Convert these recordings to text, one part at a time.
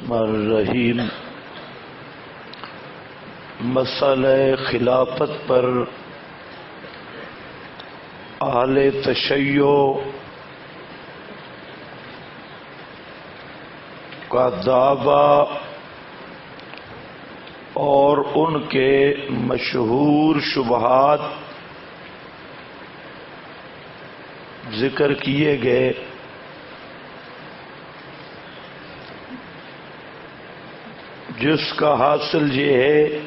الرحیم مسئلہ خلافت پر اہل تشیع کا دعویٰ اور ان کے مشہور شبہات ذکر کیے گئے۔ جس کا حاصل یہ ہے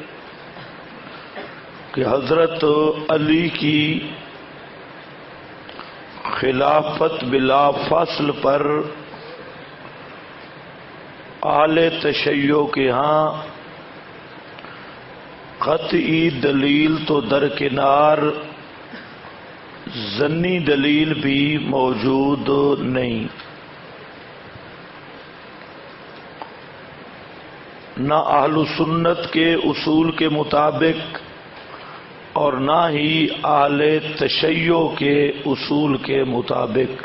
کہ حضرت علی کی خلافت بلا فصل پر اہل تشیع کے ہاں قطعی دلیل تو درکنار ظنی دلیل بھی موجود نہیں۔ نہ اہل سنت کے اصول کے مطابق اور نہ ہی اہل تشیع کے اصول کے مطابق،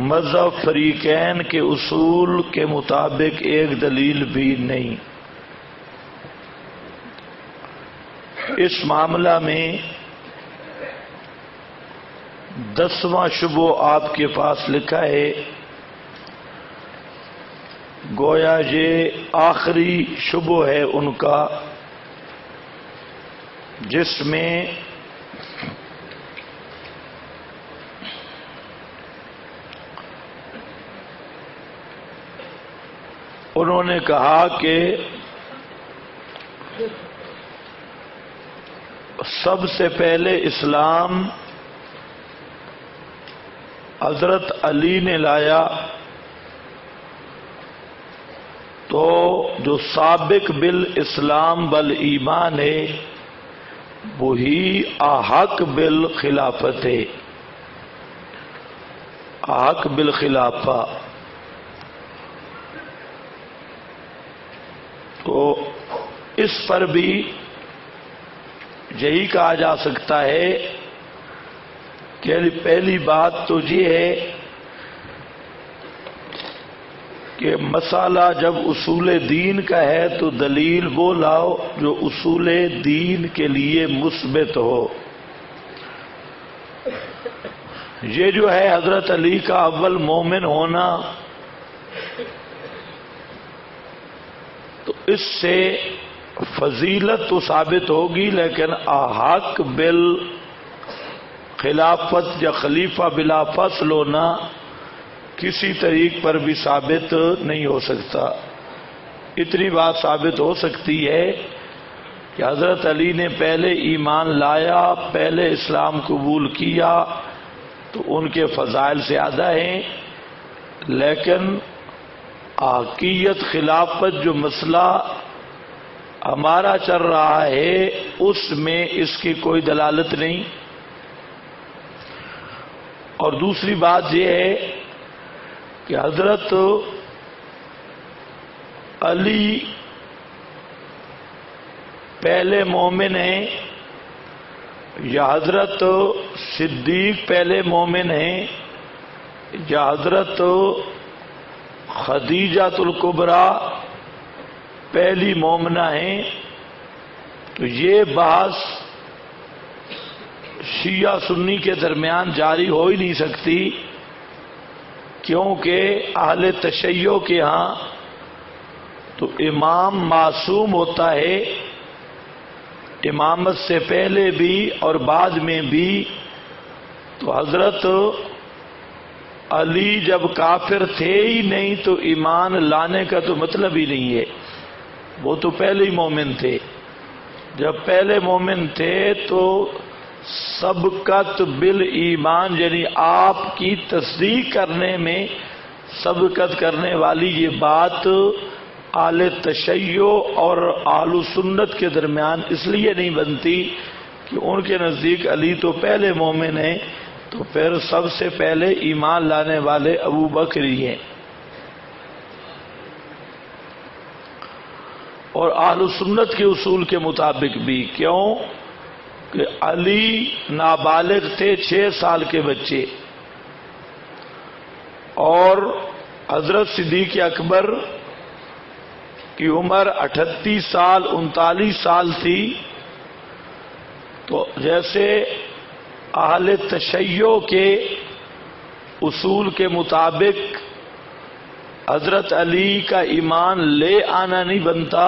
مذہب فریقین کے اصول کے مطابق ایک دلیل بھی نہیں۔ اس معاملہ میں 10واں شبہ آپ کے پاس لکھا ہے، گویا یہ آخری شبہ ہے ان کا، جس میں انہوں نے کہا کہ سب سے پہلے اسلام حضرت علی نے لایا، تو جو سابق بالاسلام بالایمان ہے وہی احق بالخلافت ہے، احق بالخلافہ۔ تو اس پر بھی یہی کہا جا سکتا ہے کہ پہلی بات تو یہ ہے کہ مسئلہ جب اصول دین کا ہے تو دلیل وہ لاؤ جو اصول دین کے لیے مثبت ہو۔ یہ جو ہے حضرت علی کا اول مومن ہونا، تو اس سے فضیلت تو ثابت ہوگی، لیکن احق بالخلافت یا خلیفہ بلا فصل ہونا کسی طریق پر بھی ثابت نہیں ہو سکتا۔ اتنی بات ثابت ہو سکتی ہے کہ حضرت علی نے پہلے ایمان لایا، پہلے اسلام قبول کیا، تو ان کے فضائل زیادہ ہیں، لیکن حقیقت خلافت جو مسئلہ ہمارا چل رہا ہے اس میں اس کی کوئی دلالت نہیں۔ اور دوسری بات یہ ہے کہ حضرت علی پہلے مومن ہیں یا حضرت صدیق پہلے مومن ہیں یا حضرت خدیجہ الکبریٰ پہلی مومنہ ہیں، تو یہ بحث شیعہ سنی کے درمیان جاری ہو ہی نہیں سکتی، کیونکہ اہل تشیع کے ہاں تو امام معصوم ہوتا ہے، امامت سے پہلے بھی اور بعد میں بھی۔ تو حضرت علی جب کافر تھے ہی نہیں تو ایمان لانے کا تو مطلب ہی نہیں ہے، وہ تو پہلے ہی مومن تھے۔ جب پہلے مومن تھے تو سبقت بالایمان، یعنی آپ کی تصدیق کرنے میں سبقت کرنے والی یہ بات اہل تشیع اور اہل سنت کے درمیان اس لیے نہیں بنتی کہ ان کے نزدیک علی تو پہلے مومن ہیں، تو پھر سب سے پہلے ایمان لانے والے ابو بکر ہی ہیں۔ اور اہل سنت کے اصول کے مطابق بھی، کیوں کہ علی نابالغ تھے، 6 سال کے بچے، اور حضرت صدیق اکبر کی عمر 38 سال 39 سال تھی، تو جیسے اہل تشیع کے اصول کے مطابق حضرت علی کا ایمان لے آنا نہیں بنتا،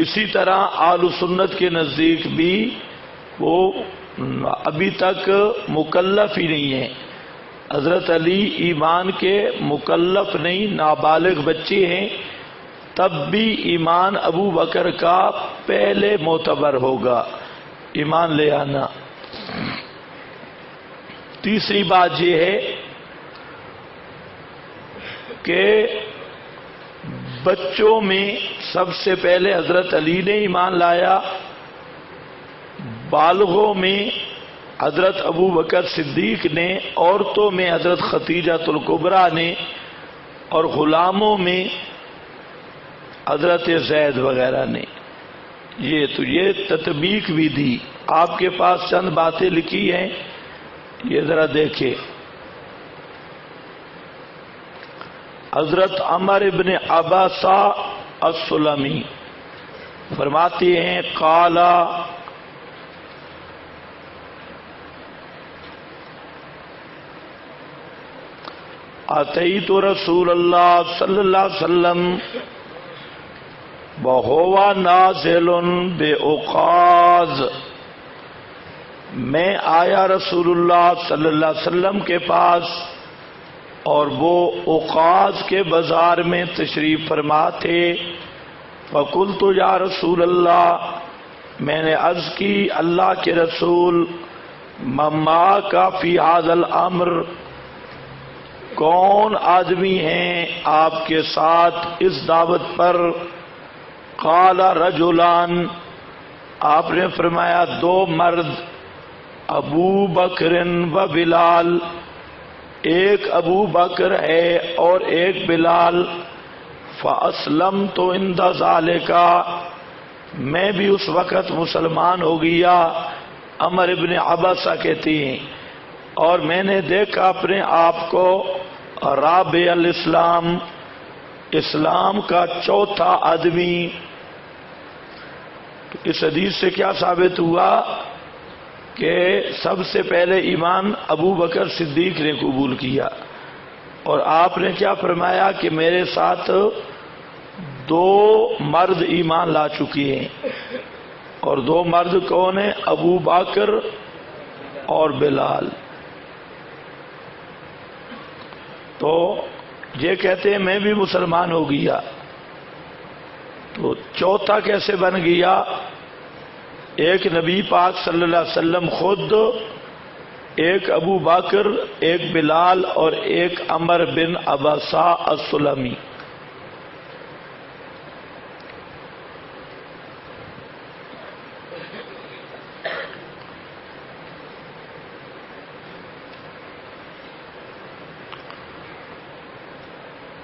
اسی طرح اہل سنت کے نزدیک بھی وہ ابھی تک مکلف ہی نہیں ہے۔ حضرت علی ایمان کے مکلف نہیں، نابالغ بچے ہیں، تب بھی ایمان ابو بکر کا پہلے معتبر ہوگا ایمان لے آنا۔ تیسری بات یہ ہے کہ بچوں میں سب سے پہلے حضرت علی نے ایمان لایا، بالغوں میں حضرت ابو بکر صدیق نے، عورتوں میں حضرت خدیجہ الکبریٰ نے، اور غلاموں میں حضرت زید وغیرہ نے۔ یہ تطبیق بھی دی۔ آپ کے پاس چند باتیں لکھی ہیں، یہ ذرا دیکھیں۔ حضرت عمر ابن عباسہ السلمی فرماتے ہیں قال اتیت رسول اللہ صلی اللہ علیہ وسلم وہو نازل بعکاظ، میں آیا رسول اللہ صلی اللہ علیہ وسلم کے پاس اور وہ عکاظ کے بازار میں تشریف فرما تھے۔ فقلت یا رسول اللہ، میں نے عرض کی اللہ کے رسول، مما کا فی ھذا الامر، کون آدمی ہیں آپ کے ساتھ اس دعوت پر؟ قال رجلان، آپ نے فرمایا دو مرد، ابو بکر و بلال، ایک ابو بکر ہے اور ایک بلال۔ فاسلمت عند ذلک، میں بھی اس وقت مسلمان ہو گیا۔ عمر ابن عباسہ کہتی ہیں اور میں نے دیکھا اپنے آپ کو رابع الاسلام، اسلام کا چوتھا آدمی۔ اس حدیث سے کیا ثابت ہوا کہ سب سے پہلے ایمان ابو بکر صدیق نے قبول کیا، اور آپ نے کیا فرمایا کہ میرے ساتھ دو مرد ایمان لا چکے ہیں، اور دو مرد کون ہیں؟ ابو بکر اور بلال۔ تو یہ کہتے ہیں میں بھی مسلمان ہو گیا، تو چوتھا کیسے بن گیا؟ ایک نبی پاک صلی اللہ علیہ وسلم خود، ایک ابو بکر، ایک بلال اور ایک عمر بن عباسہ السلمی۔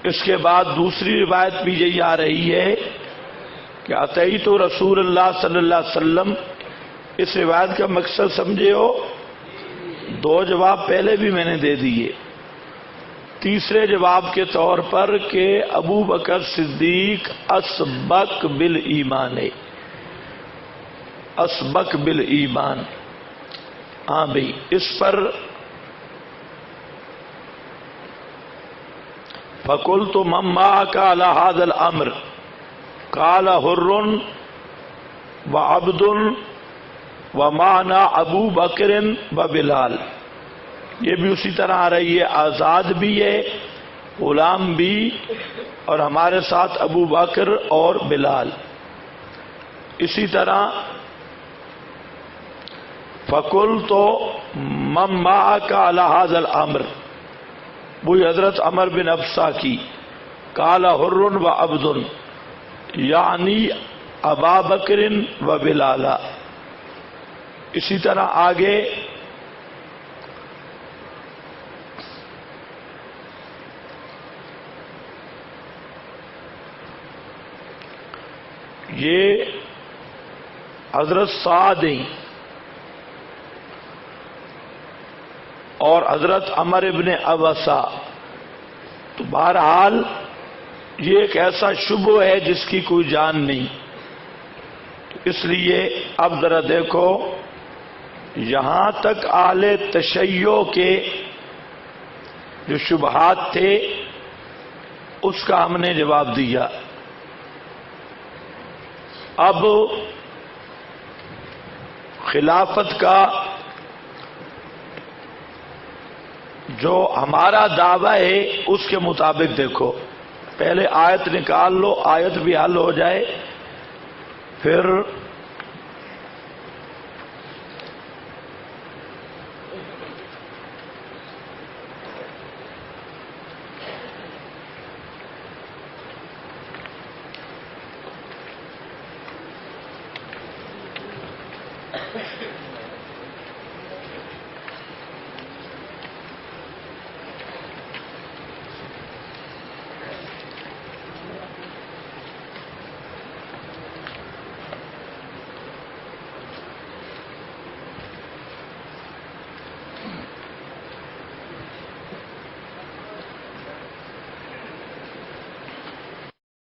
اس کے بعد دوسری روایت بھی یہی آ رہی ہے کہ اتیت رسول اللہ صلی اللہ علیہ وسلم۔ اس روایت کا مقصد سمجھے ہو؟ دو جواب پہلے بھی میں نے دے دیے۔ تیسرے جواب کے طور پر کہ ابو بکر صدیق اسبق بالایمان ہے، اسبق بالایمان۔ ہاں بھئی، اس پر فقلت من معك على هذا الامر قال حر وعبد ومعنا ابو بکر وبلال۔ یہ بھی اسی طرح آ رہی ہے، آزاد بھی ہے، غلام بھی، اور ہمارے ساتھ ابو بکر اور بلال۔ اسی طرح فقلت من معك على هذا الامر، وہی حضرت عمر بن عبسہ کی، قال حر و عبد، یعنی ابا بکر و بلالا۔ اسی طرح آگے یہ حضرت سعد ہیں اور حضرت عمر ابن عباسہ، تو بہرحال یہ ایک ایسا شبہ ہے جس کی کوئی جان نہیں، اس لیے اب ذرا دیکھو، یہاں تک اہل تشیع کے جو شبہات تھے اس کا ہم نے جواب دیا۔ اب خلافت کا جو ہمارا دعویٰ ہے اس کے مطابق دیکھو، پہلے آیت نکال لو، آیت بھی حل ہو جائے، پھر